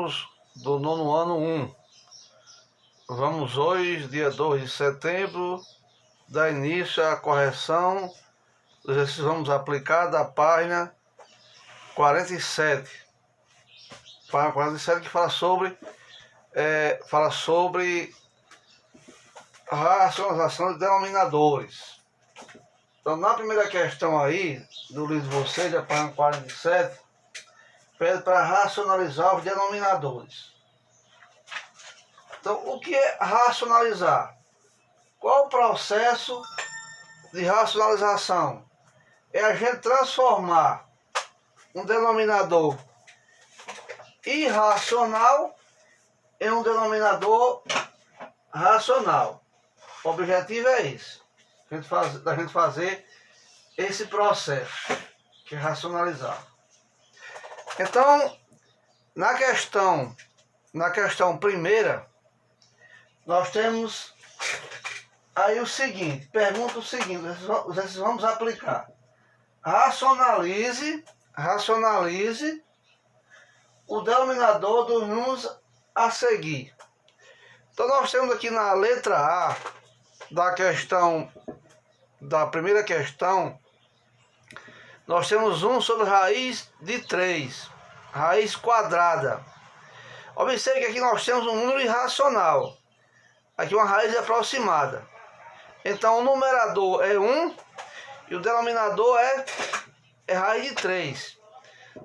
alunos do nono ano 1. Vamos hoje, dia 2 de setembro, dar início à correção dos exercícios. Vamos aplicar da página 47. Página 47 que fala sobre a racionalização de denominadores. Então, na primeira questão aí, do livro de vocês, da página 47, pede para racionalizar os denominadores. Então, o que é racionalizar? Qual o processo de racionalização? É a gente transformar um denominador irracional em um denominador racional. O objetivo é esse, da gente fazer esse processo, que é racionalizar. Então, na questão primeira, nós temos aí o seguinte, pergunta o seguinte, vamos aplicar. Racionalize o denominador dos números a seguir. Então nós temos aqui na letra A da primeira questão, nós temos 1 sobre raiz de 3, raiz quadrada. Observe que aqui nós temos um número irracional, aqui uma raiz aproximada. Então o numerador é 1 e o denominador é raiz de 3.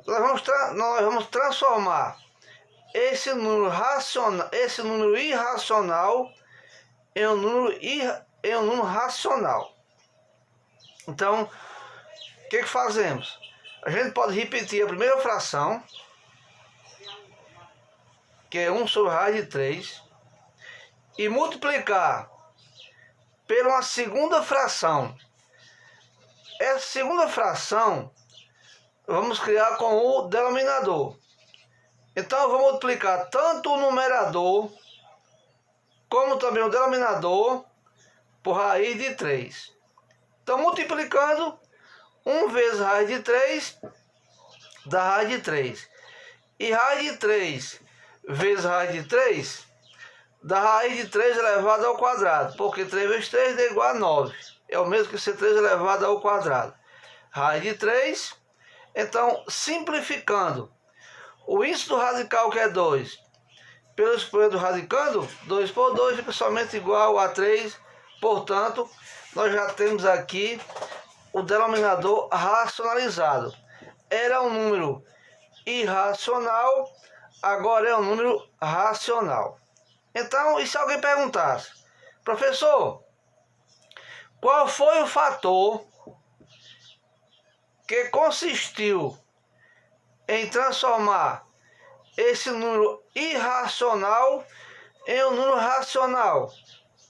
Nós vamos transformar esse número irracional em um número racional. Então, o que fazemos? A gente pode repetir a primeira fração, que é 1 sobre raiz de 3, e multiplicar por uma segunda fração. Essa segunda fração vamos criar com o denominador. Então eu vou multiplicar tanto o numerador como também o denominador por raiz de 3. Então multiplicando, 1 vezes raiz de 3 dá raiz de 3. E raiz de 3 vezes raiz de 3 dá raiz de 3 elevado ao quadrado. Porque 3 vezes 3 é igual a 9. É o mesmo que ser 3 elevado ao quadrado. Raiz de 3. Então, simplificando, o índice do radical, que é 2, pelo expoente do radicando, 2 por 2 fica somente igual a 3. Portanto, nós já temos aqui o denominador racionalizado. Era um número irracional, agora é um número racional. Então, e se alguém perguntasse, professor, qual foi o fator que consistiu em transformar esse número irracional em um número racional?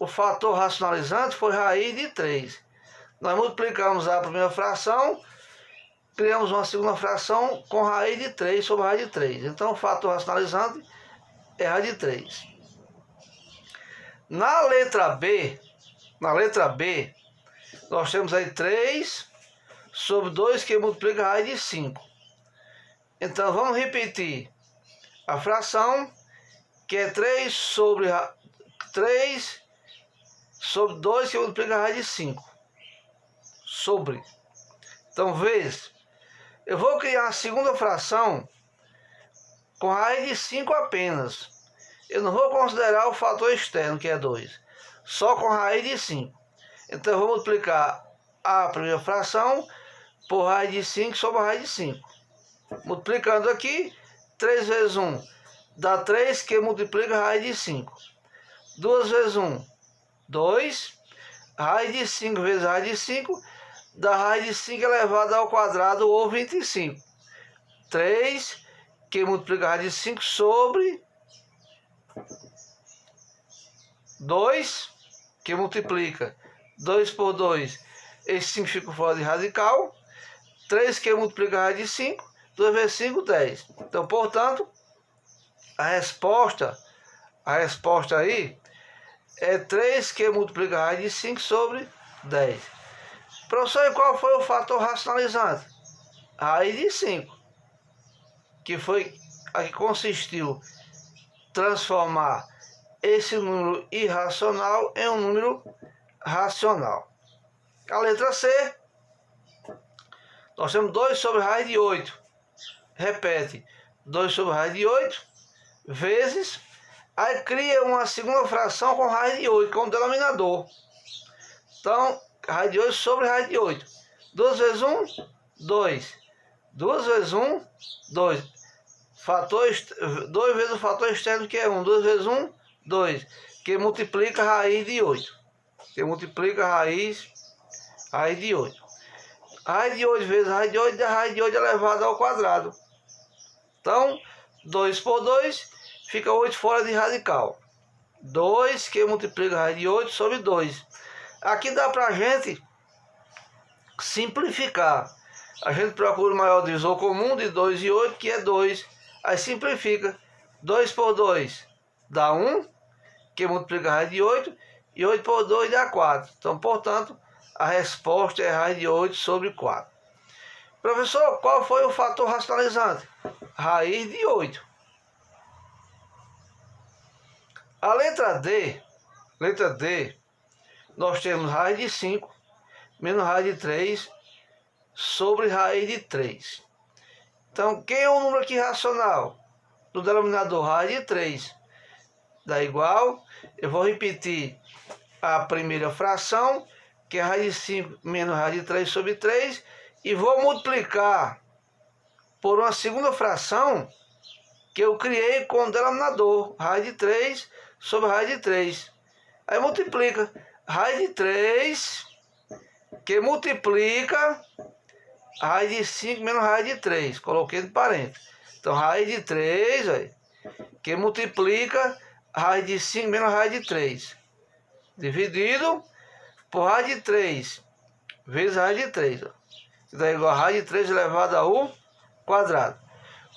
O fator racionalizante foi raiz de 3. Nós multiplicamos a primeira fração, criamos uma segunda fração com raiz de 3 sobre raiz de 3. Então o fator racionalizante é raiz de 3. Na letra B, nós temos aí 3 sobre 2 que multiplica a raiz de 5. Então vamos repetir a fração, que é 3 sobre 2 que multiplica a raiz de 5. Então vezes, eu vou criar a segunda fração com raiz de 5 apenas. Eu não vou considerar o fator externo, que é 2, só com raiz de 5. Então eu vou multiplicar a primeira fração por raiz de 5 sobre a raiz de 5. Multiplicando aqui, 3 vezes 1 dá 3, que multiplica a raiz de 5. 2 vezes 1, 2. Raiz de 5 vezes raiz de 5 dá raiz de 5 elevado ao quadrado, ou 25. 3, que multiplica a raiz de 5 sobre 2, que multiplica 2 por 2, esse 5 fica fora de radical. 3 que multiplica a raiz de 5, 2 vezes 5, 10. Então, portanto, a resposta aí é 3 que multiplica a raiz de 5 sobre 10. Professor, e qual foi o fator racionalizante? A raiz de 5, que foi a que consistiu transformar esse número irracional em um número racional. A letra C, nós temos 2 sobre raiz de 8. Repete, 2 sobre raiz de 8 vezes, aí cria uma segunda fração com raiz de 8, como denominador. Então, raiz de 8 sobre raiz de 8. 2 vezes 1, 2. 2 vezes 1, 2. 2 vezes o fator externo, que é 1. 2 vezes 1, 2. Que multiplica a raiz de 8. Que multiplica a raiz de 8. Raiz de 8 vezes raiz de 8 dá raiz de 8 elevado ao quadrado. Então, 2 por 2 fica 8 fora de radical. 2 que multiplica a raiz de 8 sobre 2. Aqui dá para a gente simplificar. A gente procura o maior divisor comum de 2 e 8, que é 2. Aí simplifica. 2 por 2 dá 1, que multiplica a raiz de 8. E 8 por 2 dá 4. Então, portanto, a resposta é raiz de 8 sobre 4. Professor, qual foi o fator racionalizante? Raiz de 8. A letra D, nós temos raiz de 5 menos raiz de 3 sobre raiz de 3. Então, quem é o número aqui racional? Do denominador, raiz de 3. Dá igual, eu vou repetir a primeira fração, que é raiz de 5 menos raiz de 3 sobre 3, e vou multiplicar por uma segunda fração que eu criei com o denominador, raiz de 3 sobre raiz de 3. Aí multiplica raiz de 3, que multiplica raiz de 5 menos raiz de 3. Coloquei de parênteses. Então, raiz de 3, aí, que multiplica raiz de 5 menos raiz de 3. Dividido por raiz de 3 vezes raiz de 3. Ó. Que dá igual a raiz de 3 elevado ao quadrado.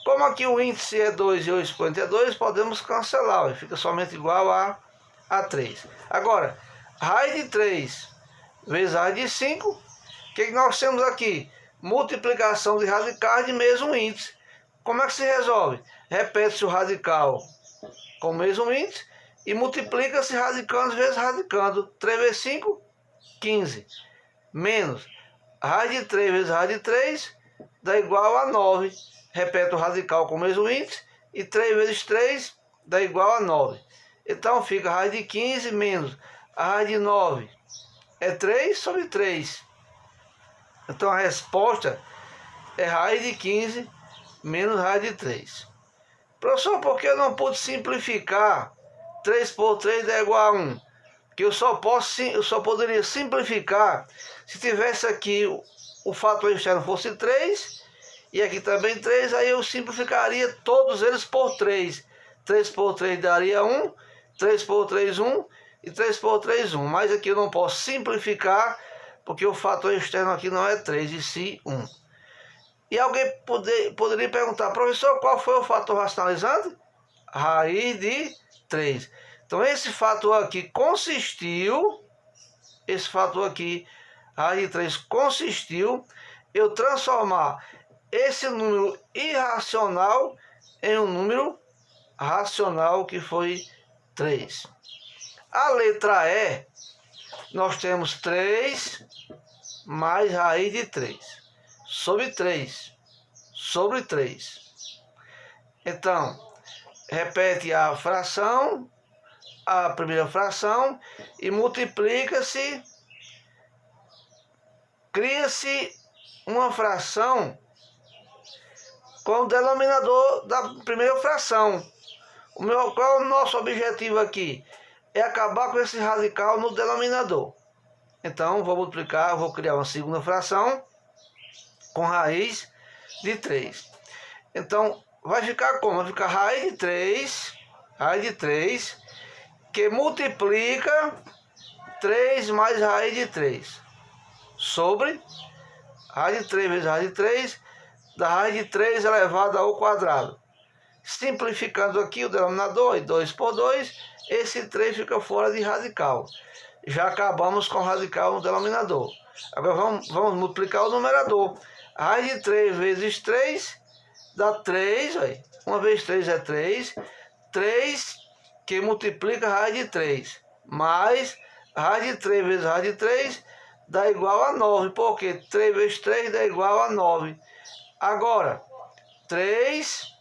Como aqui o índice é 2 e o expoente é 2, podemos cancelar. Ó. Fica somente igual a 3. Agora, raiz de 3 vezes raiz de 5. O que nós temos aqui? Multiplicação de radicais de mesmo índice. Como é que se resolve? Repete-se o radical com o mesmo índice e multiplica-se radicando vezes radicando. 3 vezes 5, 15. Menos raiz de 3 vezes raiz de 3 dá igual a 9. Repete o radical com o mesmo índice e 3 vezes 3 dá igual a 9. Então fica raiz de 15 menos a raiz de 9 é 3 sobre 3. Então a resposta é raiz de 15 menos raiz de 3. Professor, por que eu não pude simplificar? 3 por 3 dá igual a 1. Que eu só poderia simplificar se tivesse aqui o fator externo fosse 3 e aqui também 3, aí eu simplificaria todos eles por 3. 3 por 3 daria 1, 3 por 3, 1 e 3 por 3, 1. Mas aqui eu não posso simplificar porque o fator externo aqui não é 3 e sim 1. E alguém poderia perguntar, professor, qual foi o fator racionalizante? Raiz de 3. Então, esse fator aqui consistiu, raiz de 3 consistiu, eu transformar esse número irracional em um número racional, que foi 3. A letra E, nós temos 3 mais raiz de 3 sobre 3 sobre 3. Então, repete a fração, a primeira fração, e multiplica-se, cria-se uma fração com o denominador da primeira fração. Qual é o nosso objetivo aqui? É acabar com esse radical no denominador. Então, vou multiplicar, vou criar uma segunda fração com raiz de 3. Então, vai ficar como? Vai ficar raiz de 3, que multiplica 3 mais raiz de 3, sobre raiz de 3 vezes raiz de 3, da raiz de 3 elevado ao quadrado. Simplificando aqui o denominador, 2 por 2, esse 3 fica fora de radical. Já acabamos com o radical no denominador. Agora vamos multiplicar o numerador. Raiz de 3 vezes 3 dá 3, 1 vezes 3 é 3. 3 que multiplica raiz de 3, mais raiz de 3 vezes raiz de 3 dá igual a 9, porque 3 vezes 3 dá igual a 9. Agora, 3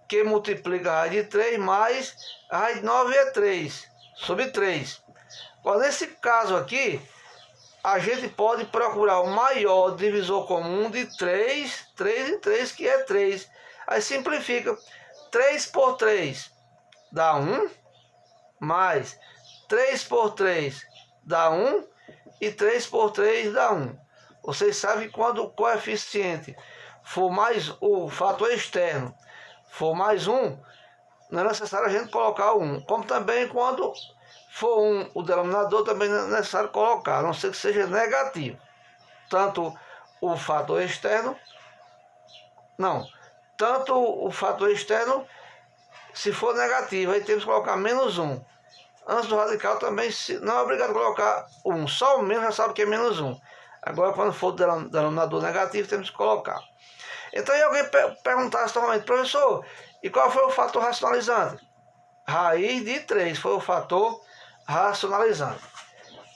que multiplica a raiz de 3 mais a raiz de 9 é 3, sobre 3. Agora, nesse caso aqui, a gente pode procurar o maior divisor comum de 3 em 3, que é 3. Aí simplifica. 3 por 3 dá 1, mais 3 por 3 dá 1, e 3 por 3 dá 1. Vocês sabem que quando o coeficiente for mais o fator externo for mais 1, não é necessário a gente colocar o 1. Como também quando for 1 o denominador, também não é necessário colocar, a não ser que seja negativo. Tanto o fator externo, tanto o fator externo, se for negativo, aí temos que colocar menos 1. Antes do radical também não é obrigado a colocar 1, só o menos já sabe que é menos 1. Agora, quando for denominador negativo, temos que colocar. Então, aí alguém perguntasse novamente, professor, e qual foi o fator racionalizante? Raiz de 3 foi o fator racionalizante.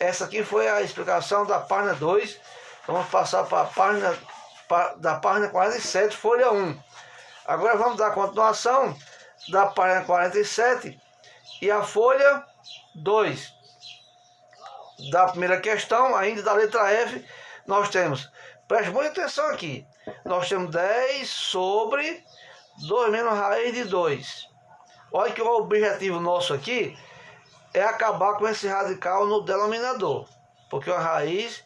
Essa aqui foi a explicação da página 2. Vamos passar para a página da página 47, folha 1. Agora vamos dar continuação da página 47 e a folha 2. Da primeira questão, ainda da letra F, nós temos, preste muita atenção aqui, nós temos 10 sobre 2 menos raiz de 2. Olha que o objetivo nosso aqui é acabar com esse radical no denominador, porque a raiz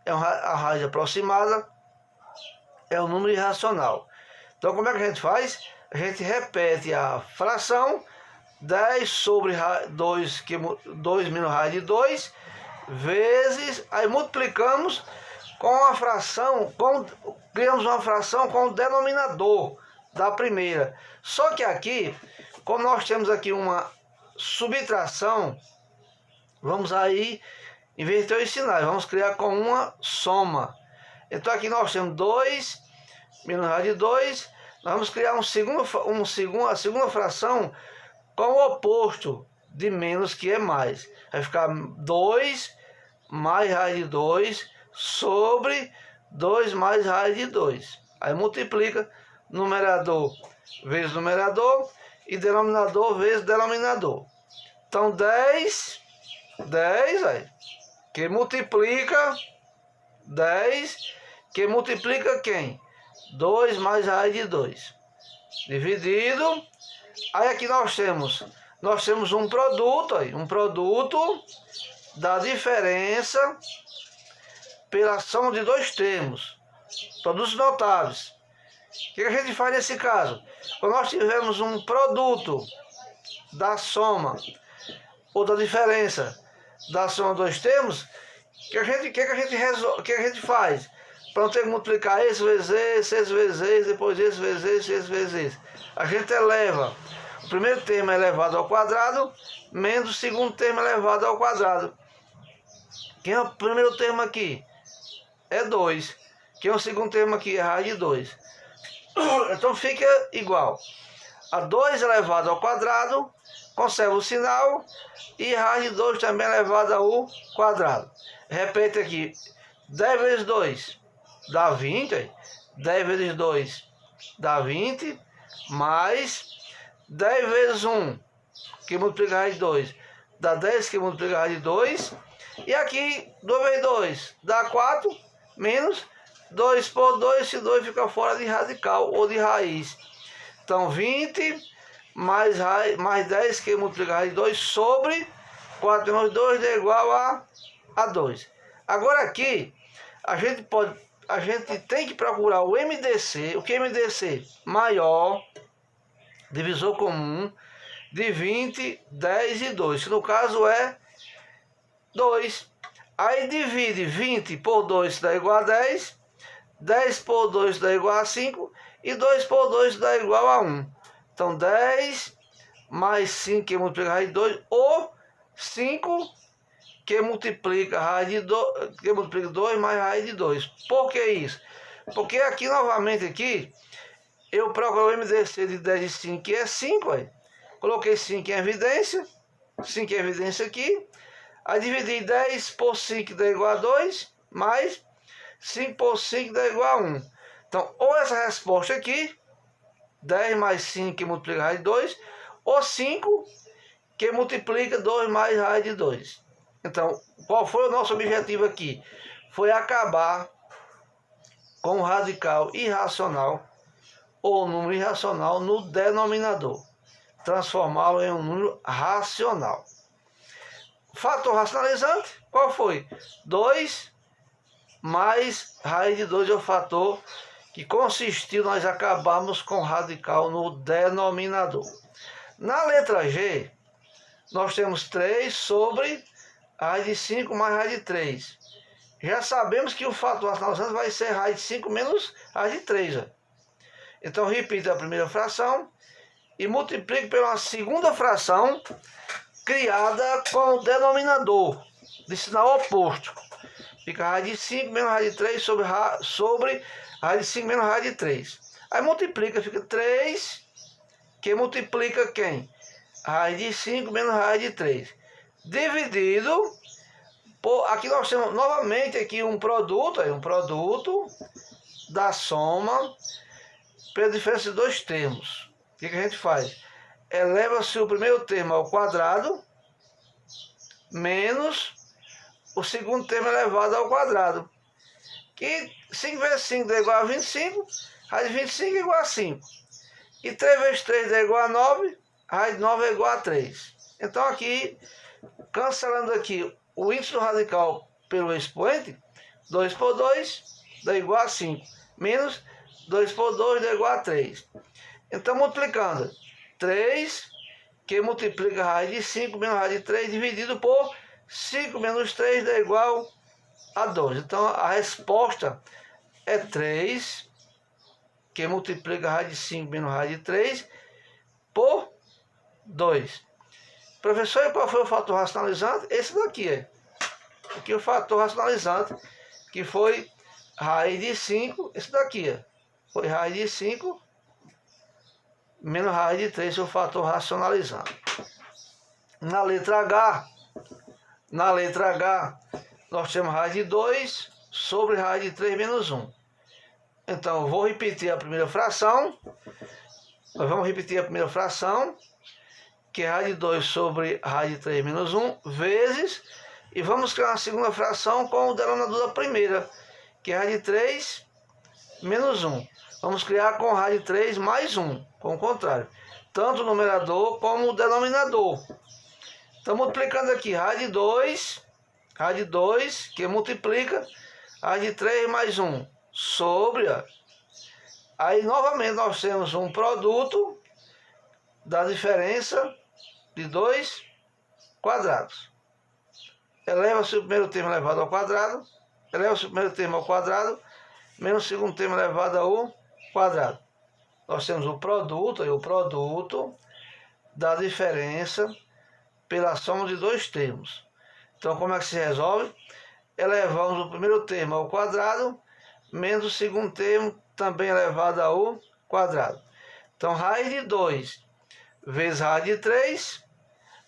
é a raiz aproximada, é um número irracional. Então, como é que a gente faz? A gente repete a fração 10 sobre 2, 2 menos raiz de 2, vezes, aí multiplicamos com a fração, criamos uma fração com o denominador da primeira. Só que aqui, como nós temos aqui uma subtração, vamos aí inverter os sinais, vamos criar com uma soma. Então aqui nós temos 2 menos raiz de 2, nós vamos criar a segunda fração com o oposto de menos, que é mais. Vai ficar 2 mais raiz de 2 sobre 2 mais raiz de 2. Aí multiplica numerador vezes numerador e denominador vezes denominador. Então 10 aí, que multiplica 10, que multiplica quem? 2 mais raiz de 2. Dividido. Aí aqui nós temos um produto aí, um produto da diferença pela soma de dois termos, produtos notáveis. O que a gente faz nesse caso? Quando nós tivermos um produto da soma ou da diferença da soma de dois termos, o que a gente faz? Para não ter que multiplicar esse vezes esse, depois esse vezes esse. A gente eleva. O primeiro termo é elevado ao quadrado, menos o segundo termo elevado ao quadrado. Quem é o primeiro termo aqui? É 2. Quem é o segundo termo aqui? É raiz de 2. Então fica igual a 2 elevado ao quadrado, conserva o sinal, e raiz de 2 também elevado ao quadrado. Repete aqui, 10 vezes 2 dá 20, 10 vezes 2 dá 20, mais 10 vezes 1, que multiplica a raiz de 2, dá 10, que multiplica a raiz de 2, e aqui 2 vezes 2 dá 4, menos 2 por 2, esse 2 fica fora de radical ou de raiz. Então 20 mais 10, que multiplica a raiz de 2, sobre 4 menos 2 dá igual a 2. Agora aqui, a gente tem que procurar o MDC. O que é MDC? Maior divisor comum de 20, 10 e 2, que no caso é 2. Aí divide 20 por 2 dá igual a 10, 10 por 2 dá igual a 5 e 2 por 2 dá igual a 1. Então 10 mais 5 que multiplica a raiz de 2, ou 5 que multiplica a raiz de 2, que multiplica 2 mais raiz de 2. Por que isso? Porque aqui novamente aqui eu procuro o MDC de 10 e 5, que é 5, aí. Coloquei 5 em evidência. 5 em evidência aqui. Aí dividi 10 por 5 dá igual a 2. Mais 5 por 5 dá igual a 1. Então, ou essa resposta aqui, 10 mais 5 que multiplica raiz de 2, ou 5 que multiplica 2 mais raiz de 2. Então, qual foi o nosso objetivo aqui? Foi acabar com o radical irracional ou número irracional no denominador. Transformá-lo em um número racional. Fator racionalizante, qual foi? 2 mais raiz de 2 é o fator que consistiu nós acabarmos com o radical no denominador. Na letra G, nós temos 3 sobre raiz de 5 mais raiz de 3. Já sabemos que o fator racionalizante vai ser raiz de 5 menos raiz de 3. Ó. Então, repito a primeira fração e multiplico pela segunda fração criada com o denominador de sinal oposto. Fica raiz de 5 menos raiz de 3 sobre raiz de 5 menos raiz de 3. Aí multiplica, fica 3, que multiplica quem? Raiz de 5 menos raiz de 3. Dividido por, aqui nós temos novamente aqui um produto da soma pela diferença de dois termos. O que a gente faz? Eleva-se o primeiro termo ao quadrado menos o segundo termo elevado ao quadrado. Que 5 vezes 5 dá igual a 25, raiz de 25 é igual a 5. E 3 vezes 3 dá igual a 9, raiz de 9 é igual a 3. Então aqui, cancelando aqui o índice do radical pelo expoente, 2 por 2 dá igual a 5, menos 2 por 2 dá igual a 3. Então multiplicando 3, que multiplica raiz de 5 menos raiz de 3, dividido por 5 menos 3 dá igual a 2. Então a resposta é 3, que multiplica raiz de 5 menos raiz de 3 por 2. Professor, e qual foi o fator racionalizante? Esse daqui é. Aqui o fator racionalizante, que foi raiz de 5, esse daqui é. Foi raiz de 5 menos raiz de 3, o fator racionalizante. Na letra H, nós temos raiz de 2 sobre raiz de 3 menos 1. Então, eu vou repetir a primeira fração. Nós vamos repetir a primeira fração, que é raiz de 2 sobre raiz de 3 menos 1, vezes, e vamos criar uma segunda fração com o denominador da primeira, que é raiz de 3 menos 1. Vamos criar com raiz de 3 mais 1, com o contrário. Tanto o numerador como o denominador. Então, multiplicando aqui, raiz de 2, que multiplica raiz de 3 mais 1, sobre... Aí, novamente, nós temos um produto da diferença de 2 quadrados. Eleva-se o primeiro termo elevado ao quadrado, menos o segundo termo elevado ao quadrado. Nós temos o produto da diferença pela soma de dois termos. Então, como é que se resolve? Elevamos o primeiro termo ao quadrado, menos o segundo termo também elevado ao quadrado. Então, raiz de 2 vezes raiz de 3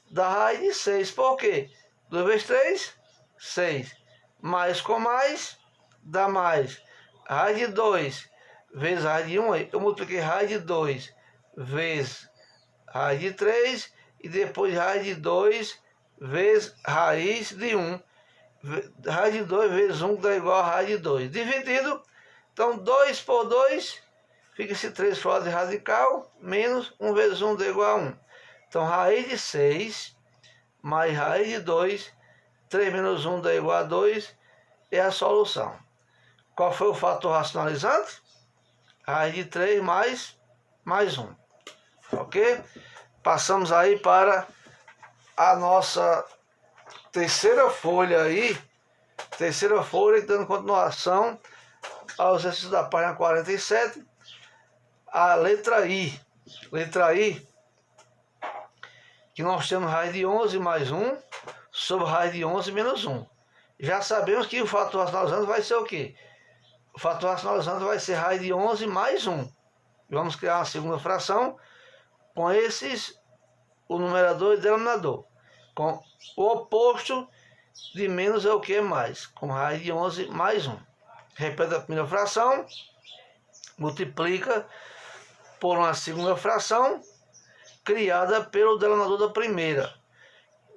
dá raiz de 6. Por quê? 2 vezes 3, 6. Mais com mais, dá mais. Raiz de 2 vezes raiz de 1, eu multipliquei raiz de 2 vezes raiz de 3 e depois raiz de 2 vezes raiz de 1. Raiz de 2 vezes 1 dá igual a raiz de 2. Dividido, então 2 por 2, fica esse 3 fora de radical, menos 1 vezes 1 dá igual a 1. Então raiz de 6 mais raiz de 2, 3 menos 1 dá igual a 2, é a solução. Qual foi o fator racionalizante? Raiz de 3 mais 1. Ok? Passamos aí para a nossa terceira folha aí. Terceira folha, dando continuação ao exercício da página 47. A letra I. Letra I, que nós temos raiz de 11 mais 1 sobre raiz de 11 menos 1. Já sabemos que o fator racionalizante vai ser o quê? O fator racionalizante vai ser raiz de 11 mais 1. Vamos criar uma segunda fração com esses o numerador e o denominador. Com o oposto de menos é o que? Mais. Com raiz de 11 mais 1. Repete a primeira fração, multiplica por uma segunda fração criada pelo denominador da primeira.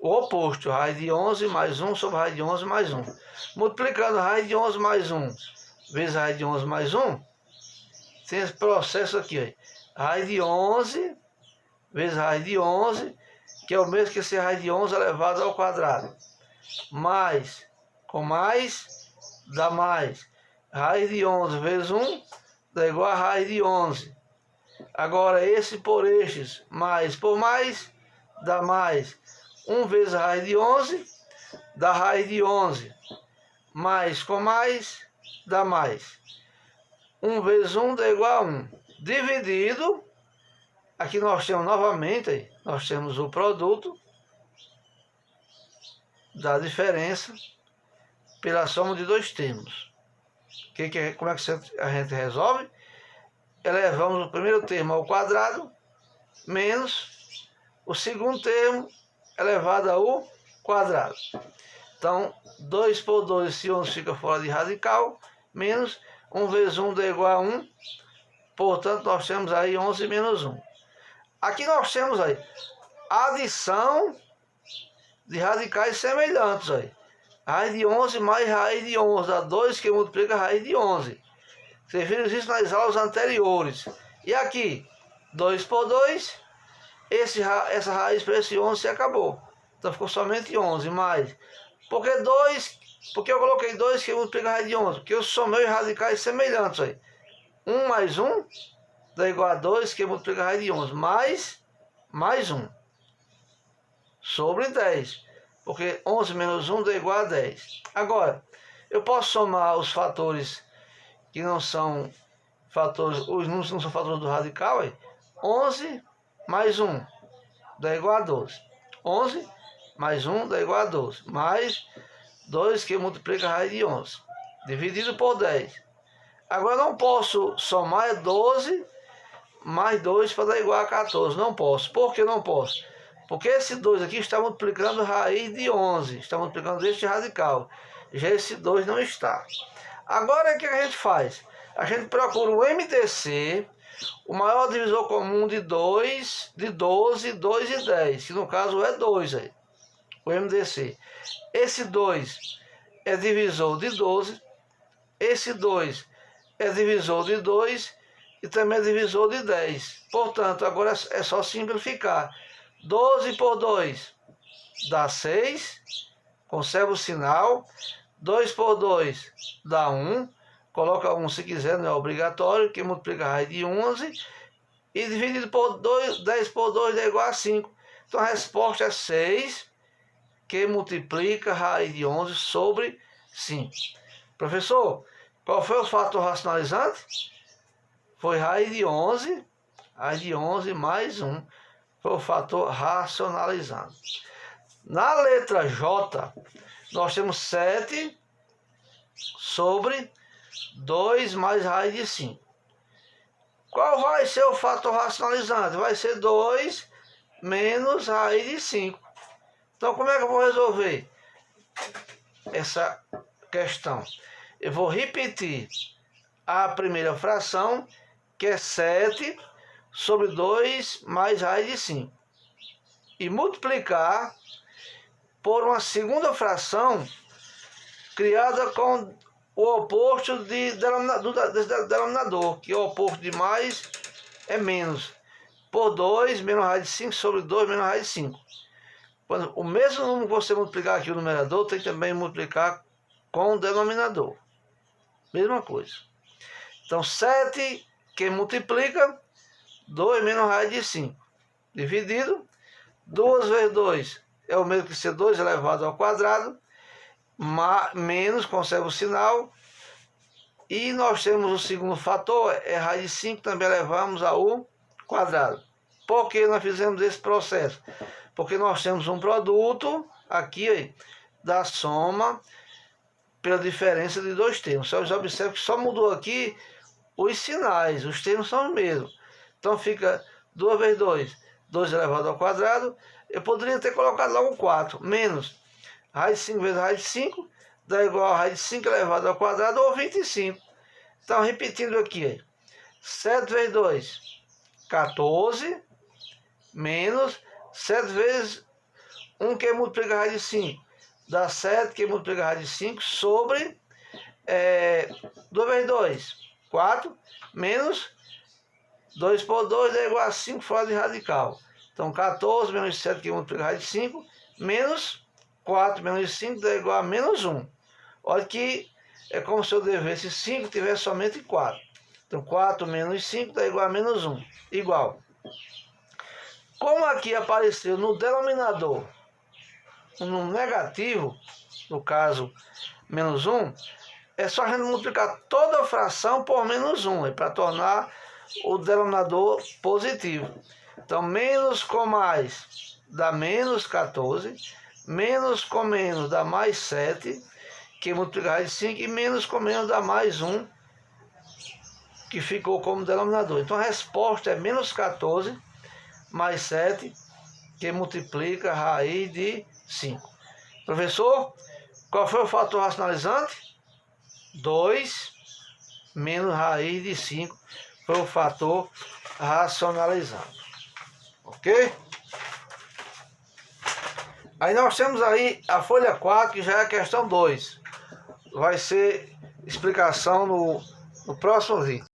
O oposto, raiz de 11 mais 1 sobre raiz de 11 mais 1. Multiplicando raiz de 11 mais 1 vezes raiz de 11 mais 1, tem esse processo aqui. Ó. Raiz de 11 vezes raiz de 11, que é o mesmo que ser raiz de 11 elevado ao quadrado. Mais, com mais, dá mais. Raiz de 11 vezes 1 dá igual a raiz de 11. Agora, esse por estes, mais por mais, dá mais. 1 vezes raiz de 11, dá raiz de 11. Mais com mais, dá mais. 1 vezes 1 dá igual a 1. Dividido, aqui nós temos novamente, nós temos o produto da diferença pela soma de dois termos. Como é que a gente resolve? Elevamos o primeiro termo ao quadrado, menos o segundo termo elevado ao quadrado. Então, 2 por 2, se 11 fica fora de radical, menos 1 vezes 1 dá igual a 1. Portanto, nós temos aí 11 menos 1. Aqui nós temos aí adição de radicais semelhantes. Aí. Raiz de 11 mais raiz de 11 dá 2, que multiplica a raiz de 11. Vocês viram isso nas aulas anteriores. E aqui, 2 por 2, essa raiz para esse 11 se acabou. Então ficou somente 11 mais. Porque eu coloquei 2 que multiplica a raiz de 11? Porque eu somei radicais semelhantes. Aí. 1 mais 1 dá igual a 2 que multiplica a raiz de 11. Mais 1. Sobre 10. Porque 11 menos 1 dá igual a 10. Agora, eu posso somar os fatores que não são fatores, os números não são fatores do radical. Aí. 11 mais 1 dá igual a 12. 11 mais 1 dá igual a 12. Mais 2 que multiplica a raiz de 11. Dividido por 10. Agora não posso somar 12 mais 2 para dar igual a 14. Não posso. Por que não posso? Porque esse 2 aqui está multiplicando a raiz de 11. Está multiplicando este radical. Já esse 2 não está. Agora o que a gente faz? A gente procura o MDC, o maior divisor comum de 2, de 12, 2 e 10. Que no caso é 2 aí. O MDC. Esse 2 é divisor de 12. Esse 2 é divisor de 2 e também é divisor de 10. Portanto, agora é só simplificar. 12 por 2 dá 6. Conserva o sinal. 2 por 2 dá 1. Coloca 1 se quiser, não é obrigatório, que multiplica a raiz de 11. E dividido por 2, 10 por 2 dá igual a 5. Então a resposta é 6, que multiplica a raiz de 11 sobre 5. Professor, qual foi o fator racionalizante? Foi raiz de 11 mais 1. Foi o fator racionalizante. Na letra J, nós temos 7 sobre 2 mais raiz de 5. Qual vai ser o fator racionalizante? Vai ser 2 menos raiz de 5. Então, como é que eu vou resolver essa questão? Eu vou repetir a primeira fração, que é 7 sobre 2 mais raiz de 5. E multiplicar por uma segunda fração criada com o oposto do denominador, que é o oposto de mais é menos. Por 2 menos raiz de 5 sobre 2 menos raiz de 5. Quando o mesmo número que você multiplicar aqui o numerador, tem que também multiplicar com o denominador. Mesma coisa. Então, 7 que multiplica 2 menos raiz de 5. Dividido. 2 vezes 2 é o mesmo que ser 2 elevado ao quadrado. Menos, conserva o sinal. E nós temos o segundo fator, é raiz de 5, também elevamos ao quadrado. Por que nós fizemos esse processo? Porque nós temos um produto aqui da soma pela diferença de dois termos. Só observe que só mudou aqui os sinais, os termos são os mesmos. Então fica 2 vezes 2, 2 elevado ao quadrado, eu poderia ter colocado logo 4, menos raiz de 5 vezes raiz de 5, dá igual a raiz de 5 elevado ao quadrado, ou 25. Então, repetindo aqui, 7 vezes 2, 14, menos 7 vezes 1 que multiplica a raiz de 5, dá 7 que multiplica a raiz de 5, sobre 2 vezes 2, 4, menos 2 por 2 é igual a 5 fora de radical. Então, 14 menos 7 que multiplica a raiz de 5, menos 4 menos 5 dá igual a menos 1. Olha que é como se eu devesse 5 e tivesse somente 4. Então, 4 menos 5 dá igual a menos 1. Igual. Como aqui apareceu no denominador um número negativo, no caso, menos 1, é só a gente multiplicar toda a fração por menos 1, para tornar o denominador positivo. Então, menos com mais dá menos 14, menos com menos dá mais 7, que multiplica a raiz de 5, e menos com menos dá mais 1, que ficou como denominador. Então, a resposta é menos 14 mais 7, que multiplica a raiz de 5. Professor, qual foi o fator racionalizante? 2 menos raiz de 5 foi o fator racionalizante. Ok? Aí nós temos aí a folha 4, que já é a questão 2. Vai ser explicação no próximo vídeo.